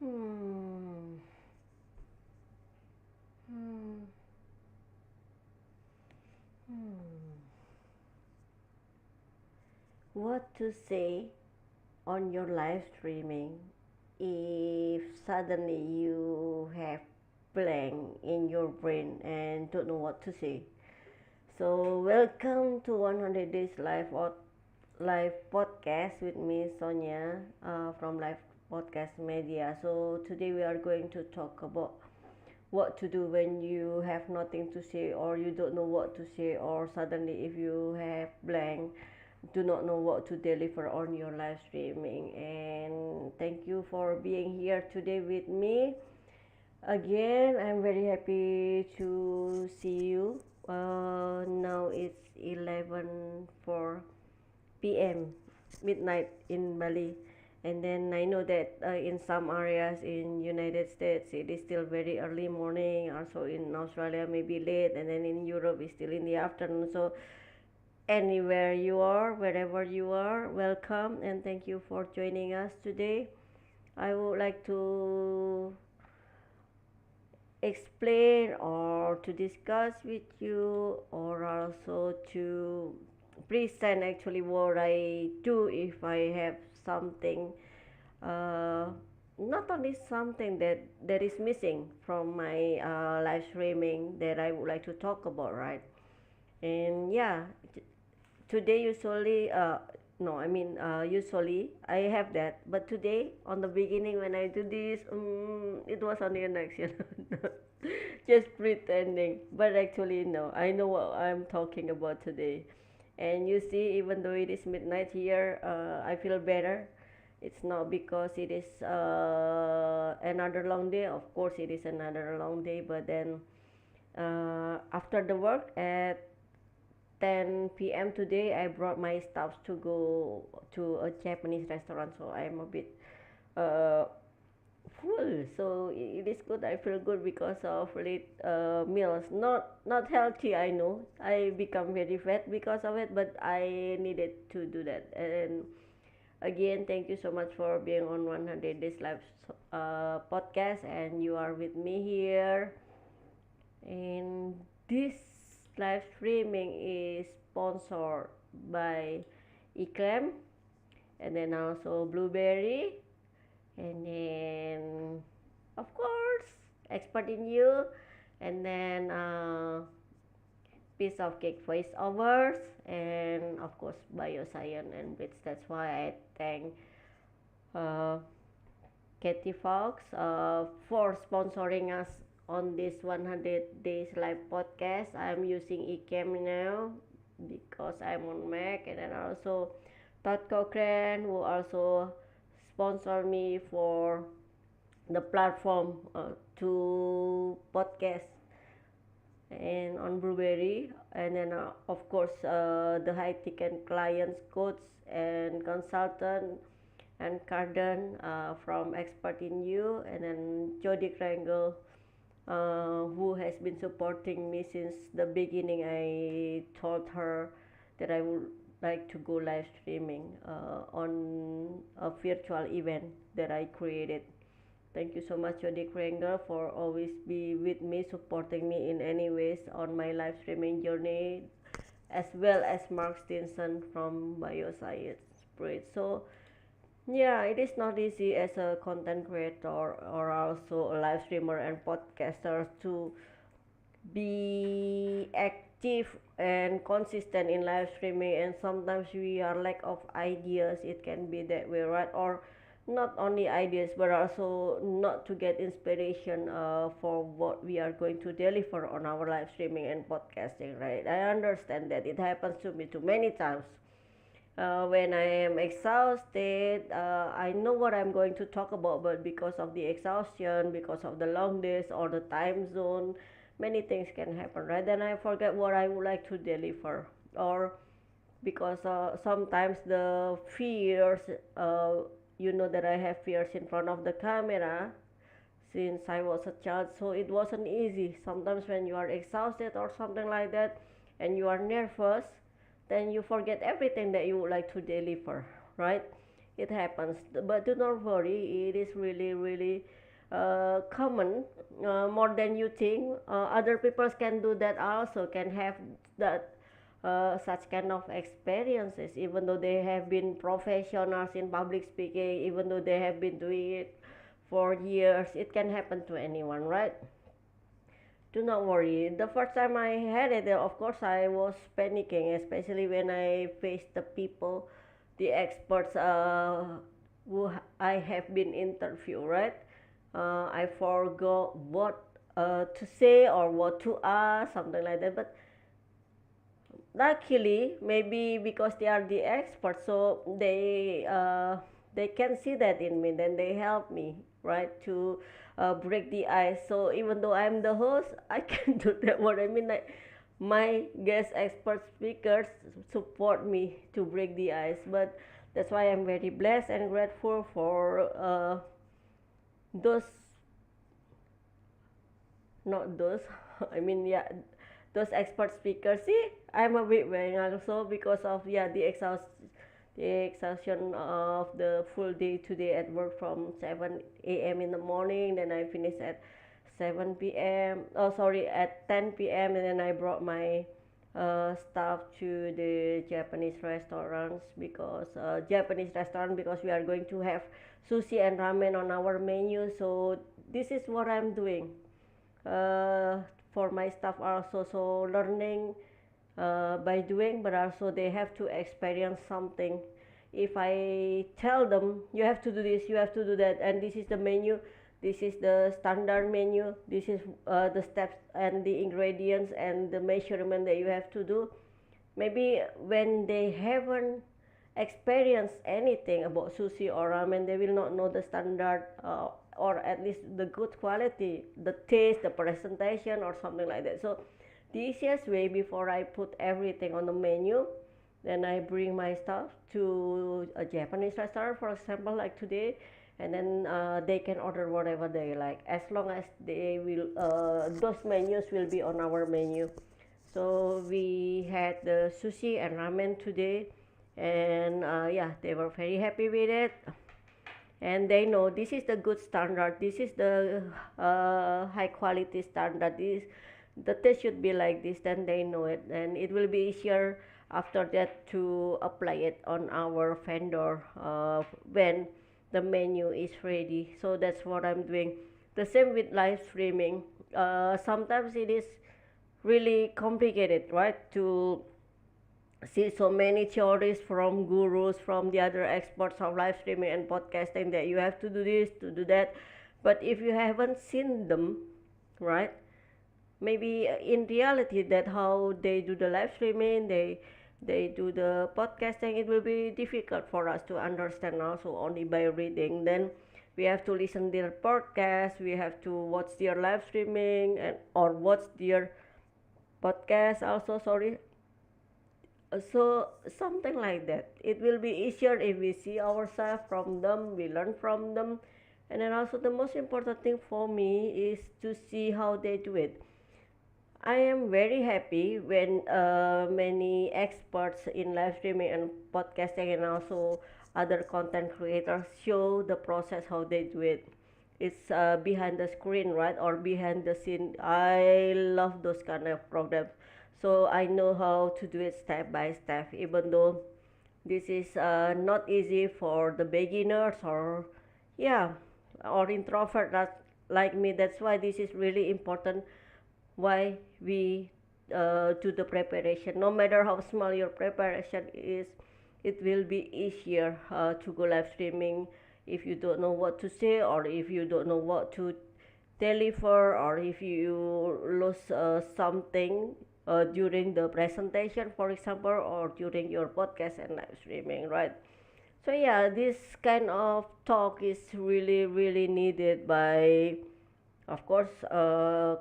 Hmm. Hmm. Hmm. What to say on your live streaming if suddenly you have blank in your brain and don't know what to say? So welcome to 100 Days Live Podcast with me Sonia from Live Podcast Media. So today we are going to talk about what to do when you have nothing to say or you don't know what to say, or suddenly if you have blank, do not know what to deliver on your live streaming. And thank you for being here today with me again. I'm very happy to see you. Now it's 11:04 p.m. midnight in Bali. And then I know that in some areas in United States it is still very early morning. Also in Australia maybe late, and then in Europe it's still in the afternoon. So anywhere you are, wherever you are, welcome and thank you for joining us today. I would like to explain or to discuss with you, or also to present actually what I do if I have something, uh, not only something that is missing from my live streaming that I would like to talk about, right? And yeah, today usually no I mean usually I have that, but today on the beginning when I do this, it was only an action. Just pretending, but actually no, I know what I'm talking about today. And you see, even though it is midnight here, I feel better. It's not because it is another long day. Of course it is another long day, but then after the work at 10 p.m. today, I brought my stuffs to go to a Japanese restaurant, so I'm a bit uh, full. So it is good. I feel good because of late meals. Not healthy, I know. I become very fat because of it, but I needed to do that. And again, thank you so much for being on 100 Days Live podcast, and you are with me here. And this live streaming is sponsored by Eclam, and then also Blueberry, and then of course Expert in You, and then Piece of Cake Voiceovers, and of course Bioscience and Blitz. That's why I thank uh, Katie Fox for sponsoring us on this 100 Days Live podcast. I'm using eCam now because I'm on Mac, and then also Todd Cochran, who also sponsored me for the platform to podcast and on Blueberry, and then of course the high ticket clients, coach and consultant and Carden from Expert in You, and then Jody Krangle, who has been supporting me since the beginning. I told her that I would like to go live streaming on a virtual event that I created. Thank you so much, Jody Krangle, for always be with me, supporting me in any ways on my live streaming journey, as well as Mark Stinson from Bioscience Spirit. So yeah, it is not easy as a content creator or also a live streamer and podcaster to be active and consistent in live streaming, and sometimes we are lack of ideas. It can be that way, right? Or not only ideas, but also not to get inspiration for what we are going to deliver on our live streaming and podcasting, right? I understand that it happens to me too many times. When I am exhausted, I know what I'm going to talk about, but because of the exhaustion, because of the long days or the time zone, many things can happen, right? Then I forget what I would like to deliver, or because sometimes the fears, you know that I have fears in front of the camera since I was a child, so it wasn't easy. Sometimes when you are exhausted or something like that, and you are nervous, then you forget everything that you would like to deliver, right? it happens. But do not worry, it is really, really common, more than you think. Other people can do that also, can have that such kind of experiences, even though they have been professionals in public speaking, even though they have been doing it for years. It can happen to anyone, right? Do not worry. The first time I had it, of course, I was panicking, especially when I faced the people, the experts I have been interviewed, right? I forgot what to say or what to ask, something like that. But luckily, maybe because they are the experts, so they can see that in me. Then they help me, right, to break the ice. So even though I'm the host, I can do that. What I mean, like my guest expert speakers support me to break the ice. But that's why I'm very blessed and grateful for those, not those. I mean, yeah, those expert speakers. See, I'm a bit wearing also because of, yeah, the exhaustion of the full day today at work from 7 a.m. in the morning. Then I finished at 7 p.m. Oh, sorry, at 10 p.m. And then I brought my stuff to the Japanese restaurant because we are going to have sushi and ramen on our menu. So this is what I'm doing uh, for my staff also. So learning by doing, but also they have to experience something. If I tell them you have to do this, you have to do that, and this is the menu, this is the standard menu, this is the steps and the ingredients and the measurement that you have to do, maybe when they haven't experienced anything about sushi or ramen, they will not know the standard, or at least the good quality, the taste, the presentation, or something like that. So the easiest way, before I put everything on the menu, then I bring my stuff to a Japanese restaurant, for example, like today, and then they can order whatever they like, as long as they will. Those menus will be on our menu. So we had the sushi and ramen today, and yeah, they were very happy with it, and they know this is the good standard, this is the high quality standard, this the taste should be like this. Then they know it, and it will be easier after that to apply it on our vendor when the menu is ready. So that's what I'm doing. The same with live streaming. Sometimes it is really complicated, right, to see so many theories from gurus, from the other experts of live streaming and podcasting, that you have to do this, to do that. But if you haven't seen them, right, maybe in reality that how they do the live streaming, they do the podcasting, it will be difficult for us to understand also only by reading. Then we have to listen their podcast, we have to watch their live streaming, and or watch their podcast also, sorry. So something like that, it will be easier if we see ourselves from them, we learn from them. And then also the most important thing for me is to see how they do it. I am very happy when many experts in live streaming and podcasting and also other content creators show the process how they do it. It's behind the screen, right, or behind the scene. I love those kind of programs. So I know how to do it step by step, even though this is not easy for the beginners, or yeah, or introvert like me. That's why this is really important, why we do the preparation. No matter how small your preparation is, it will be easier to go live streaming if you don't know what to say, or if you don't know what to deliver, or if you lose something during the presentation, for example, or during your podcast and live streaming, right? So yeah, this kind of talk is really, really needed by, of course,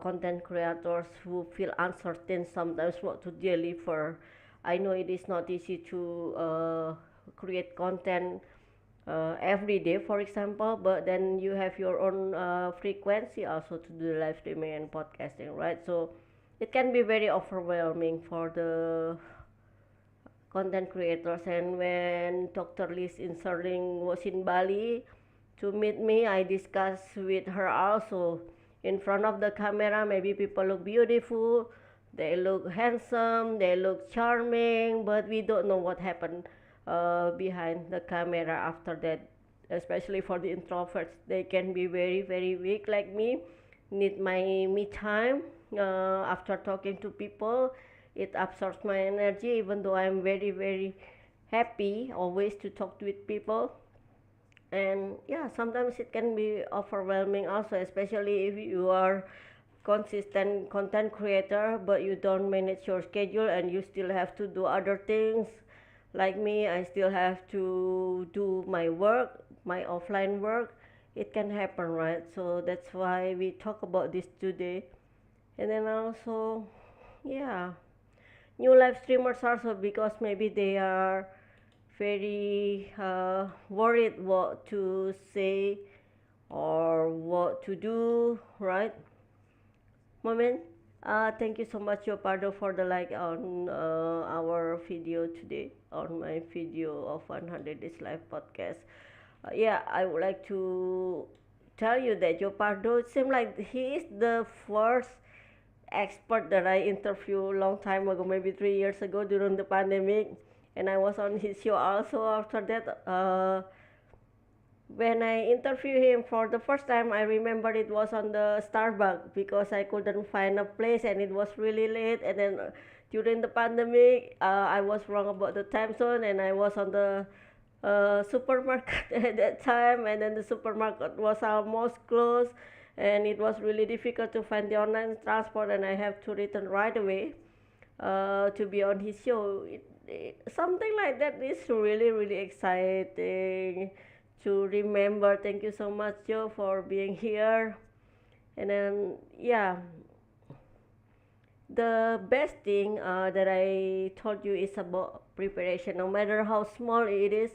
content creators who feel uncertain sometimes what to deliver. I know it is not easy to create content every day, for example, but then you have your own frequency also to do live streaming and podcasting, right? So it can be very overwhelming for the content creators. And when Dr. Liz Inserling was in Bali to meet me, I discussed with her also. In front of the camera, maybe people look beautiful, they look handsome, they look charming, but we don't know what happened behind the camera after that. Especially for the introverts, they can be very, very weak like me, need my me time after talking to people. It absorbs my energy, even though I'm very, very happy always to talk with people. And yeah, sometimes it can be overwhelming also, especially if you are consistent content creator but you don't manage your schedule and you still have to do other things. Like me, I still have to do my work, my offline work. It can happen, right? So that's why we talk about this today. And then also, yeah, new live streamers also, because maybe they are very worried what to say or what to do, right? Moment. Thank you so much, Yopardo, for the like on our video today, on my video of 100 Days Live podcast. Yeah, I would like to tell you that Yopardo, it seems like he is the first expert that I interviewed a long time ago, maybe 3 years ago during the pandemic, and I was on his show also after that. When I interviewed him for the first time, I remember it was on the Starbucks because I couldn't find a place and it was really late. And then during the pandemic, I was wrong about the time zone and I was on the supermarket at that time. And then the supermarket was almost closed and it was really difficult to find the online transport and I have to return right away to be on his show. Something like that is really, really exciting to remember. Thank you so much, Joe, for being here. And then, yeah, the best thing that I told you is about preparation. No matter how small it is,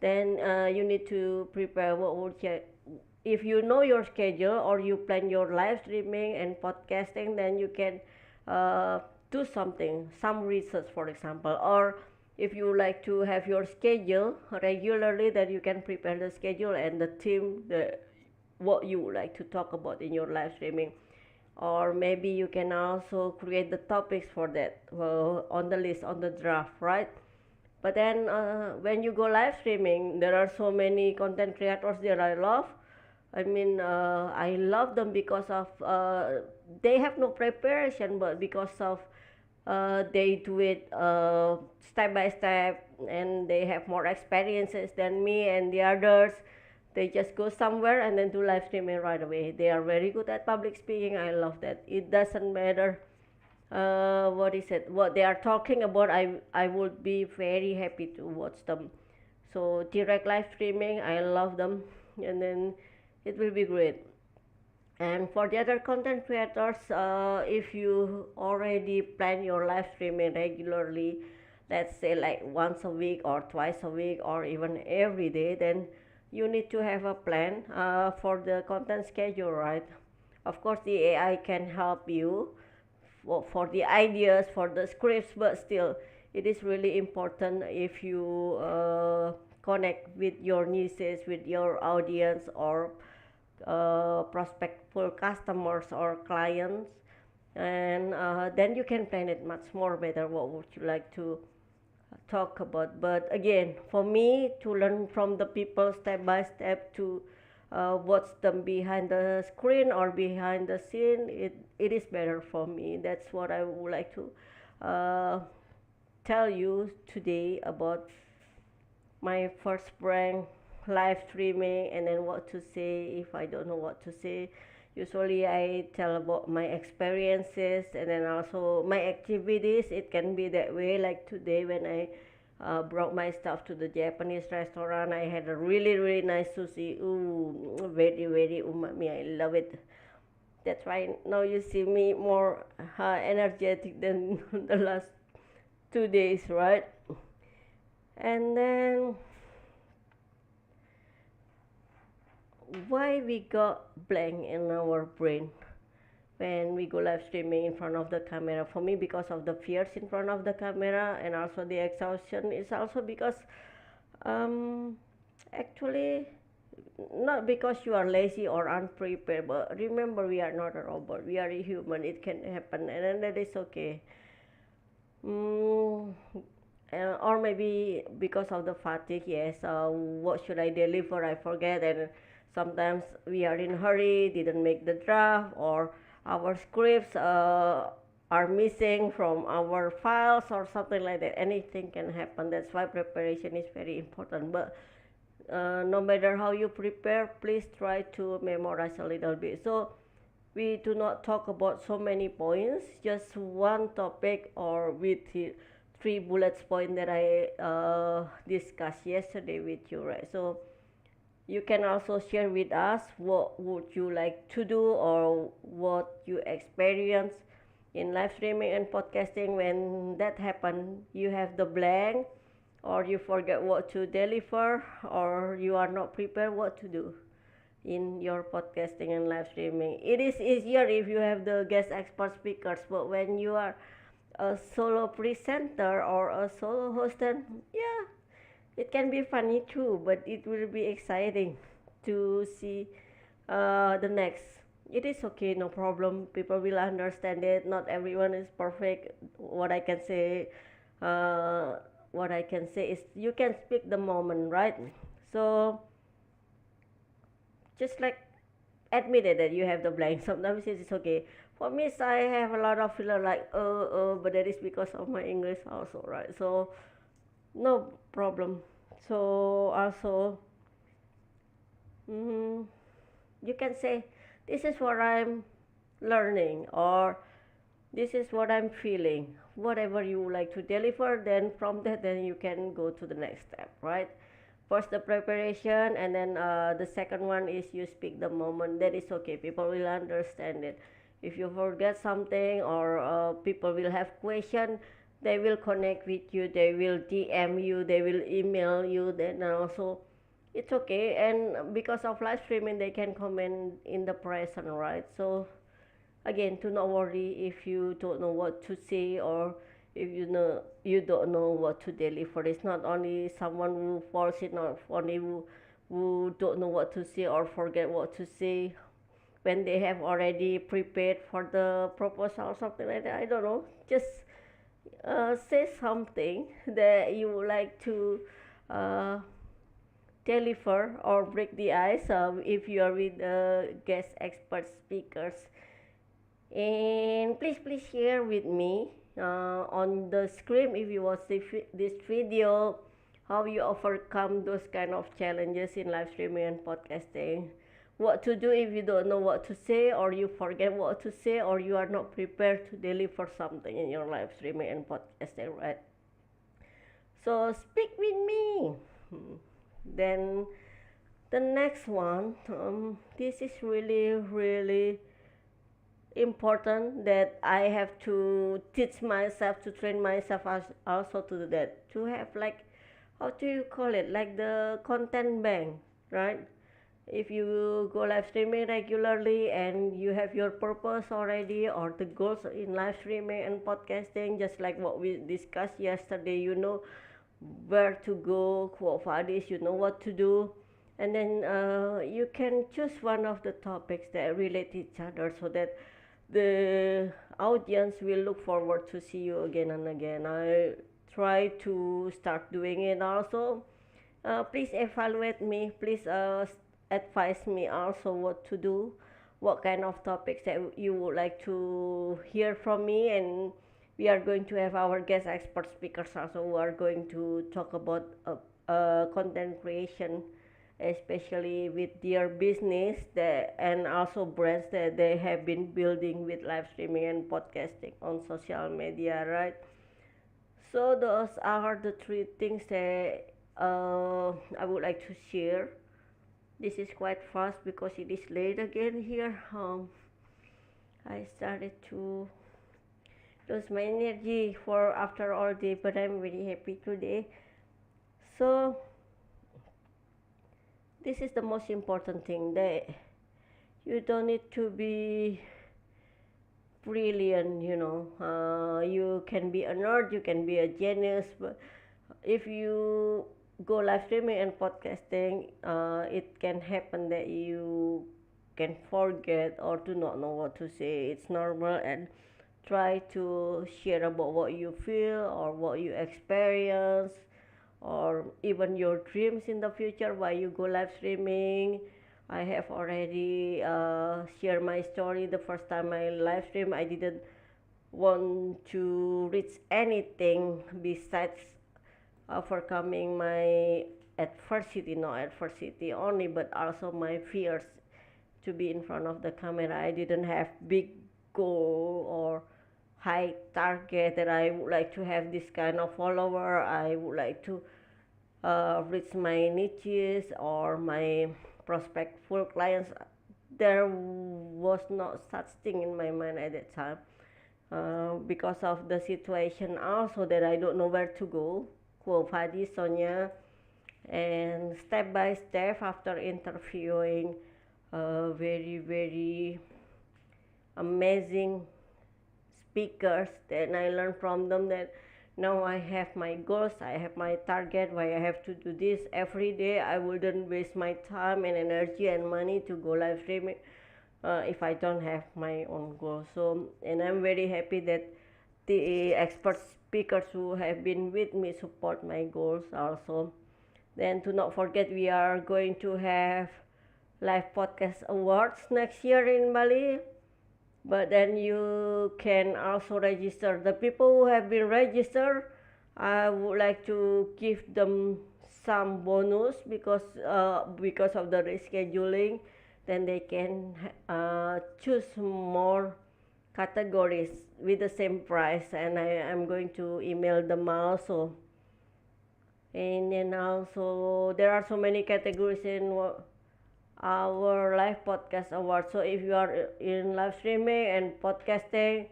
then you need to prepare. What would you, if you know your schedule or you plan your live streaming and podcasting, then you can uh, do something, some research, for example, or if you like to have your schedule regularly, then you can prepare the schedule and the theme, the what you would like to talk about in your live streaming. Or maybe you can also create the topics for that on the list, on the draft, right? But then when you go live streaming, there are so many content creators that I love. I mean, I love them because of they have no preparation, but because of they do it step by step, and they have more experiences than me and the others. They just go somewhere and then do live streaming right away. They are very good at public speaking. I love that. It doesn't matter what is it, what they are talking about. I would be very happy to watch them. So direct live streaming, I love them, and then it will be great. And for the other content creators, if you already plan your live streaming regularly, let's say like once a week or twice a week or even every day, then you need to have a plan for the content schedule, right? Of course, the AI can help you for the ideas, for the scripts, but still, it is really important if you connect with your niches, with your audience, or prospectful customers or clients, and then you can plan it much more better. What would you like to talk about? But again, for me to learn from the people step by step, to watch them behind the screen or behind the scene, it is better for me. That's what I would like to uh, tell you today about my first prank live streaming, and then what to say if I don't know what to say. Usually I tell about my experiences and then also my activities. It can be that way, like today when I brought my stuff to the Japanese restaurant. I had a really, really nice sushi. Ooh, very, very umami. I love it. That's why now you see me more energetic than the last 2 days, right? And then why we got blank in our brain? when we go live streaming in front of the camera. For me, because of the fears in front of the camera, and also the exhaustion, is also because um, actually not because you are lazy or unprepared, but remember we are not a robot, we are a human, it can happen, and then that is okay. mm, or maybe because of the fatigue, yes, what should I deliver, I forget, and sometimes we are in hurry, didn't make the draft, or our scripts are missing from our files or something like that. Anything can happen. That's why preparation is very important. But no matter how you prepare, please try to memorize a little bit. So we do not talk about so many points, just one topic, or with the three bullets point that I discussed yesterday with you, right? So you can also share with us what would you like to do, or what you experience in live streaming and podcasting. When that happen, you have the blank, or you forget what to deliver, or you are not prepared what to do in your podcasting and live streaming. It is easier if you have the guest expert speakers, but when you are a solo presenter or a solo host, then yeah, it can be funny too, but it will be exciting to see the next. It is okay, no problem. People will understand it. Not everyone is perfect. Uh, what I can say is you can speak the moment, right? So just like admit it that you have the blank. Sometimes it's okay. For me, I have a lot of filler like but that is because of my English also, right? So no problem. So also, mm, you can say, this is what I'm learning, or this is what I'm feeling. Whatever you would like to deliver, then from that, then you can go to the next step, right? First the preparation, and then the second one is you speak the moment. That is okay. People will understand it. If you forget something, or people will have question, they will connect with you. They will DM you. They will email you. Then also, it's okay. And because of live streaming, they can comment in the present, right? So again, to not worry if you don't know what to say, or if you don't know what to deliver. It's not only someone who falls in, not only who don't know what to say or forget what to say when they have already prepared for the proposal or something like that. I don't know, just say something that you would like to uh, deliver or break the ice, if you are with guest expert speakers. And please share with me on the screen, if you watch this video, how you overcome those kind of challenges in live streaming and podcasting. What to do if you don't know what to say, or you forget what to say, or you are not prepared to deliver something in your live streaming and podcasting, right? So speak with me. Then the next one, this is really important that I have to teach myself, to train myself as also to do that. To have like, how do you call it? Like the content bank, right? If you go live streaming regularly and you have your purpose already, or the goals in live streaming and podcasting, just like what we discussed yesterday, you know where to go, Quo Vadis, you know what to do, and then you can choose one of the topics that relate each other, so that the audience will look forward to see you again and again. I try to start doing it also. Please evaluate me. Please advise me also what to do, what kind of topics that you would like to hear from me. And we are going to have our guest expert speakers also, who are going to talk about content creation, especially with their business that, and also brands that they have been building with live streaming and podcasting on social media, right? So those are the three things that I would like to share. This is quite fast because it is late again here. I started to lose my energy for after all day, but I'm very happy today. So this is the most important thing, that you don't need to be brilliant, you can be a nerd, you can be a genius, but if you go live streaming and podcasting, it can happen that you can forget or do not know what to say. It's normal, and try to share about what you feel or what you experience or even your dreams in the future while you go live streaming. I have already shared my story. The first time I live stream, I didn't want to reach anything besides overcoming my adversity, not adversity only, but also my fears to be in front of the camera. I didn't have big goal or high target that I would like to have this kind of follower. I would like to reach my niches or my prospectful clients. There was not such thing in my mind at that time, because of the situation also that I don't know where to go. Quote Fadi Sonia, and step by step after interviewing very very amazing speakers, then I learn from them that now I have my goals, I have my target, why I have to do this every day. I wouldn't waste my time and energy and money to go live streaming if I don't have my own goals. So, and I'm very happy that the expert speakers who have been with me support my goals also. Then to not forget, we are going to have live podcast awards next year in Bali. But then you can also register. The people who have been registered, I would like to give them some bonus because of the rescheduling. Then they can choose more categories with the same price, and I am going to email them also. And then also there are so many categories in our live podcast award. So if you are in live streaming and podcasting,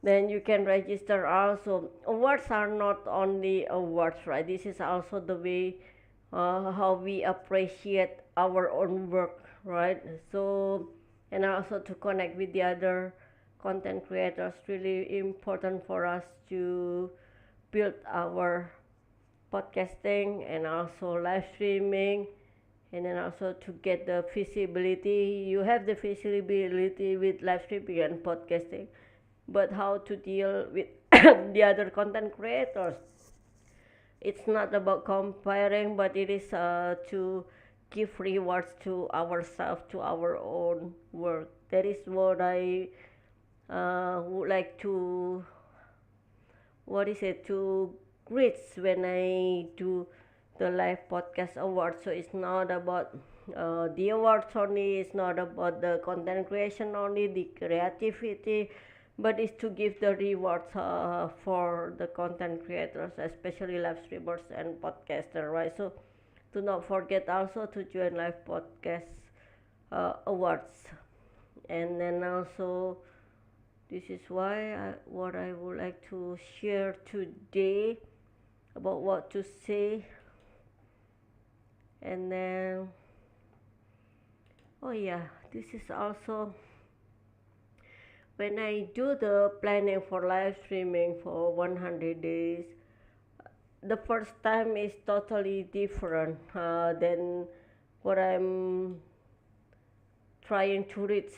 then you can register also. Awards are not only awards, right? This is also the way how we appreciate our own work, right? So, and also to connect with the other content creators, really important for us to build our podcasting and also live streaming, and then also to get the visibility. You have the visibility with live streaming and podcasting, but how to deal with the other content creators, it's not about comparing, but it is to give rewards to ourselves, to our own work. That is what I would like to, what is it, to reach when I do the live podcast award. So it's not about the awards only, it's not about the content creation only, the creativity, but it's to give the rewards for the content creators, especially live streamers and podcasters, right? So do not forget also to join live podcast awards. And then also, this is what I would like to share today about what to say. And then, oh yeah, this is also when I do the planning for live streaming for 100 days. The first time is totally different than what I'm trying to reach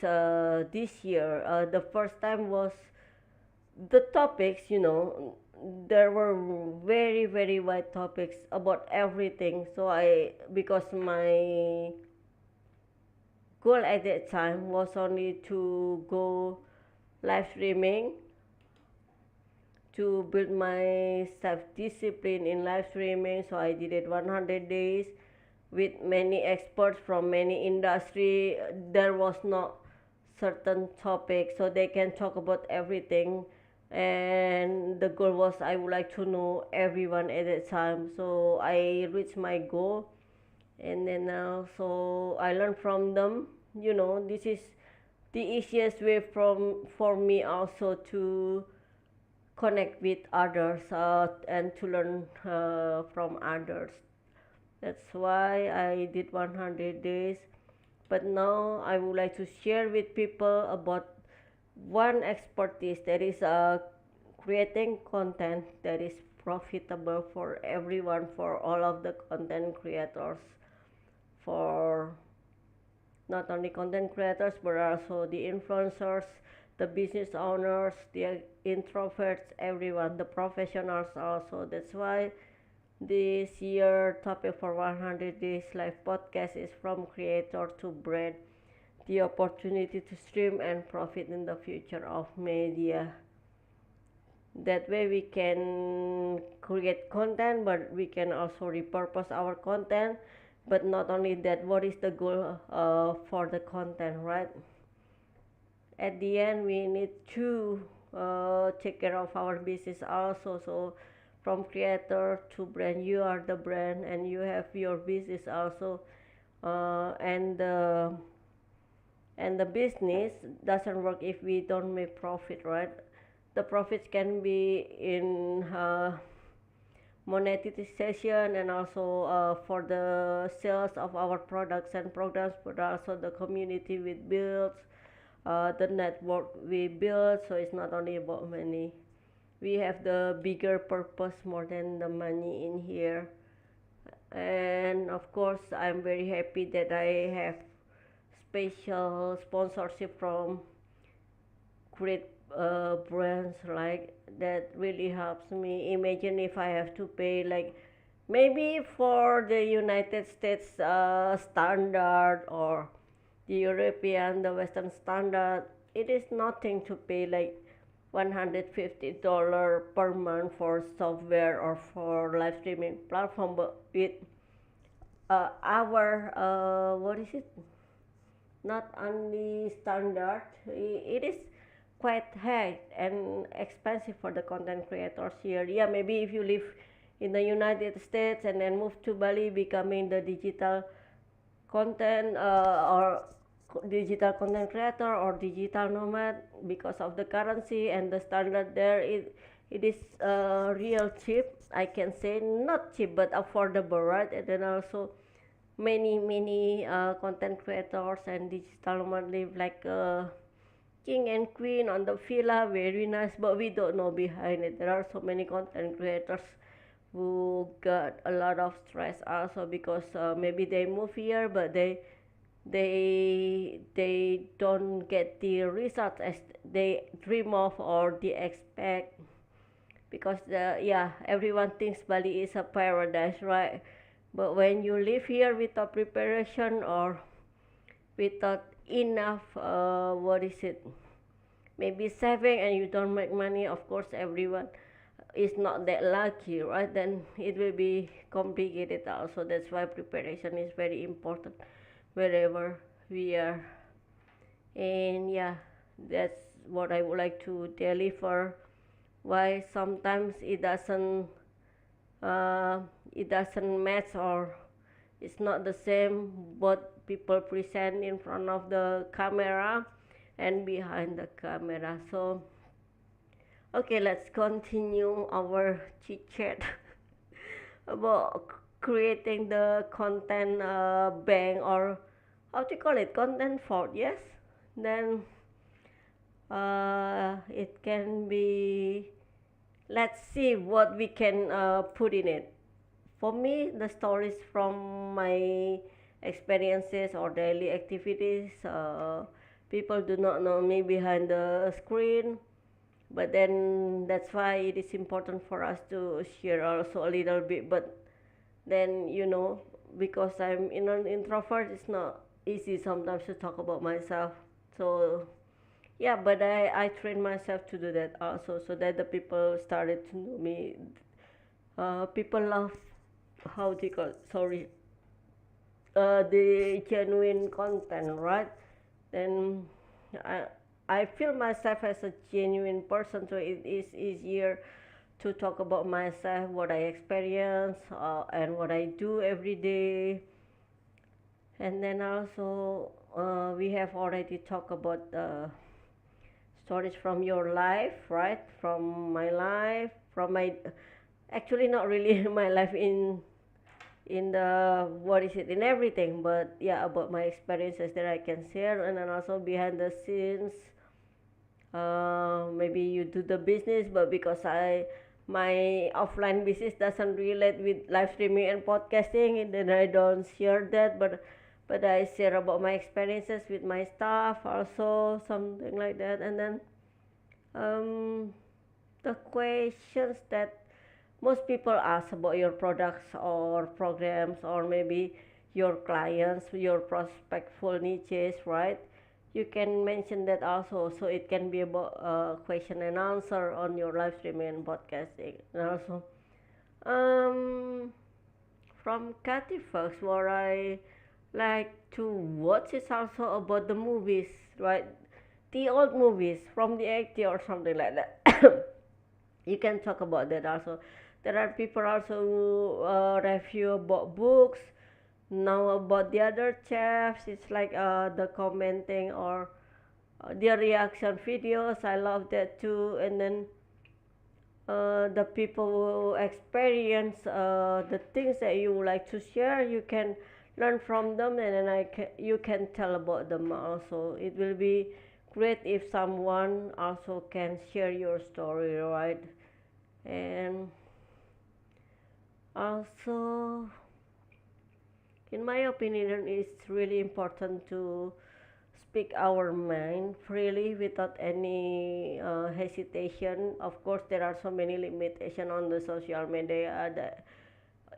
this year. The first time was the topics, there were very very wide topics about everything. So I, because my goal at that time was only to go live streaming, to build my self discipline in live streaming. So I did it 100 days with many experts from many industry. There was not certain topic, so they can talk about everything, and the goal was I would like to know everyone at that time. So I reached my goal, and then also I learned from them. This is the easiest way for me also to connect with others and to learn from others. That's why I did 100 days. But now I would like to share with people about one expertise that is creating content that is profitable for everyone, for all of the content creators, for not only content creators but also the influencers, the business owners, the introverts, everyone, the professionals also. That's why this year topic for 100 Days Live podcast is from creator to brand, the opportunity to stream and profit in the future of media. That way we can create content, but we can also repurpose our content. But not only that, what is the goal for the content, right? At the end we need to take care of our business also. So from creator to brand, you are the brand and you have your business also. Uh, and the and the business doesn't work if we don't make profit, right? The profits can be in monetization and also for the sales of our products and programs, but also the community we build, the network we build. So it's not only about money. We have the bigger purpose more than the money in here. And of course, I'm very happy that I have special sponsorship from great brands like that really helps me. Imagine if I have to pay like maybe for the United States standard or the European, the Western standard, it is nothing to pay like $150 per month for software or for live streaming platform. But with our what is it? Not only standard, it is quite high and expensive for the content creators here. Yeah, maybe if you live in the United States and then move to Bali, becoming the content or digital content creator or digital nomad, because of the currency and the standard there, it is real cheap. I can say not cheap but affordable, right? And then also many content creators and digital nomad live like king and queen on the villa, very nice, but we don't know behind it. There are so many content creators who got a lot of stress also because maybe they move here but they don't get the results as they dream of or they expect, because everyone thinks Bali is a paradise, right? But when you live here without preparation or without enough what is it, maybe saving, and you don't make money, of course everyone is not that lucky, right? Then it will be complicated also. That's why preparation is very important wherever we are. And yeah, that's what I would like to deliver. Why sometimes uh, it doesn't match, or it's not the same what people present in front of the camera and behind the camera. So okay, let's continue our chit chat about creating the content bank, or how to call it, content fort. Yes, then it can be. Let's see what we can put in it. For me, the stories from my experiences or daily activities. People do not know me behind the screen, but then that's why it is important for us to share also a little bit. But then because I'm an introvert, it's not easy sometimes to talk about myself. So yeah, but I trained myself to do that also, so that the people started to know me. People love, how do you call it? Sorry, the genuine content, right? Then I I feel myself as a genuine person, so it is easier to talk about myself, what I experience, and what I do every day. And then also we have already talked about stories from your life, right? From my life, from my, actually not really my life in the, what is it, in everything, but yeah, about my experiences that I can share. And then also behind the scenes, maybe you do the business, but because my offline business doesn't relate with live streaming and podcasting, and then I don't share that, but I share about my experiences with my staff also, something like that. And then um, the questions that most people ask about your products or programs, or maybe your clients, your prospectful niches, right? You can mention that also, so it can be about question and answer on your live streaming and podcasting. And also, um, from Cathy Fox, what I like to watch is also about the movies, right? The old movies from the 80s or something like that. You can talk about that also. There are people also who review about books. Now about the other chefs, it's like the commenting or their reaction videos. I love that too. And then the people who experience the things that you would like to share, you can learn from them, and then you can tell about them also. It will be great if someone also can share your story, right? And also, in my opinion, it's really important to speak our mind freely without any hesitation. Of course, there are so many limitations on the social media that,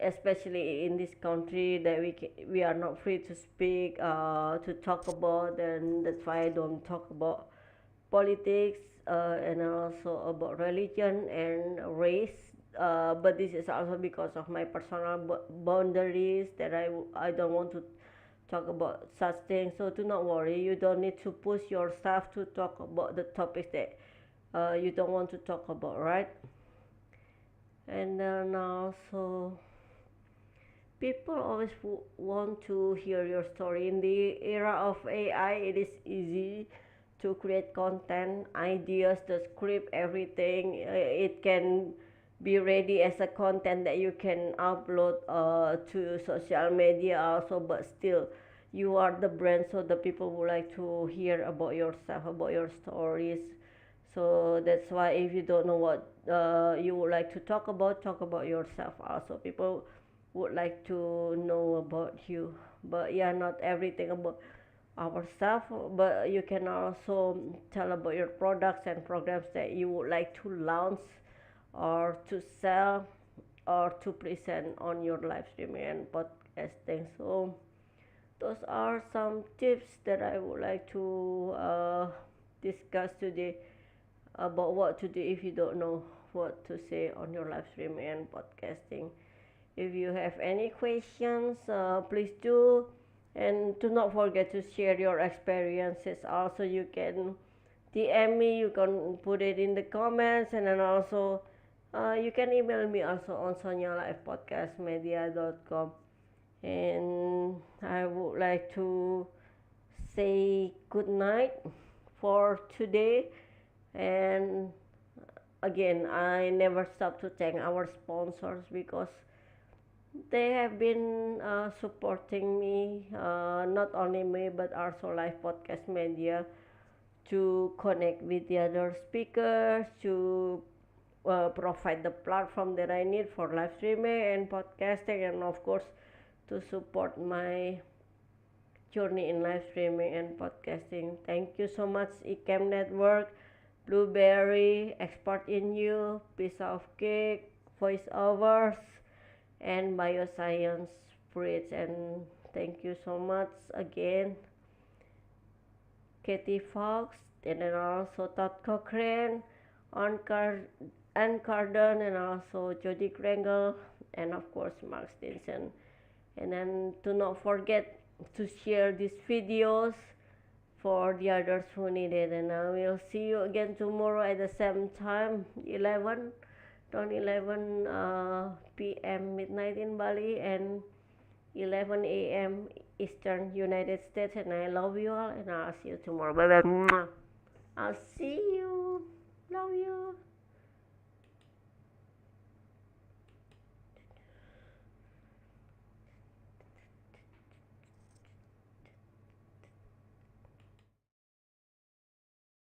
especially in this country, that we are not free to speak, to talk about, and that's why I don't talk about politics, and also about religion and race. But this is also because of my personal boundaries that I don't want to talk about such things. So do not worry, you don't need to push yourself to talk about the topics that you don't want to talk about, right? And then also, people always want to hear your story. In the era of AI, it is easy to create content, ideas, the script, everything. It can be ready as a content that you can upload to social media also, but still you are the brand, so the people would like to hear about yourself, about your stories. So that's why if you don't know what you would like to talk about yourself also. People would like to know about you, but yeah, not everything about ourselves, but you can also tell about your products and programs that you would like to launch or to sell or to present on your live streaming and podcasting. So those are some tips that I would like to discuss today about what to do if you don't know what to say on your live streaming and podcasting. If you have any questions, please do, and do not forget to share your experiences. Also, you can DM me, you can put it in the comments, and then also you can email me also on sonyalifepodcastmedia.com. And I would like to say good night for today. And again, I never stop to thank our sponsors because they have been supporting me, not only me but also Live Podcast Media, to connect with the other speakers, to provide the platform that I need for live streaming and podcasting, and of course to support my journey in live streaming and podcasting. Thank you so much, Ecam Network, Blueberry, Expert in You, Piece of Cake, Voiceovers, and Bioscience Bridge. And thank you so much again, Katie Fox, and then also Todd Cochrane, Ann Carden, and also Jody Kringle, and of course Mark Stinson. And then do not forget to share these videos for the others who need it. And I will see you again tomorrow at the same time, 11 p.m. midnight in Bali and 11 a.m. Eastern United States. And I love you all, and I'll see you tomorrow. Bye bye. I'll see you. Love you.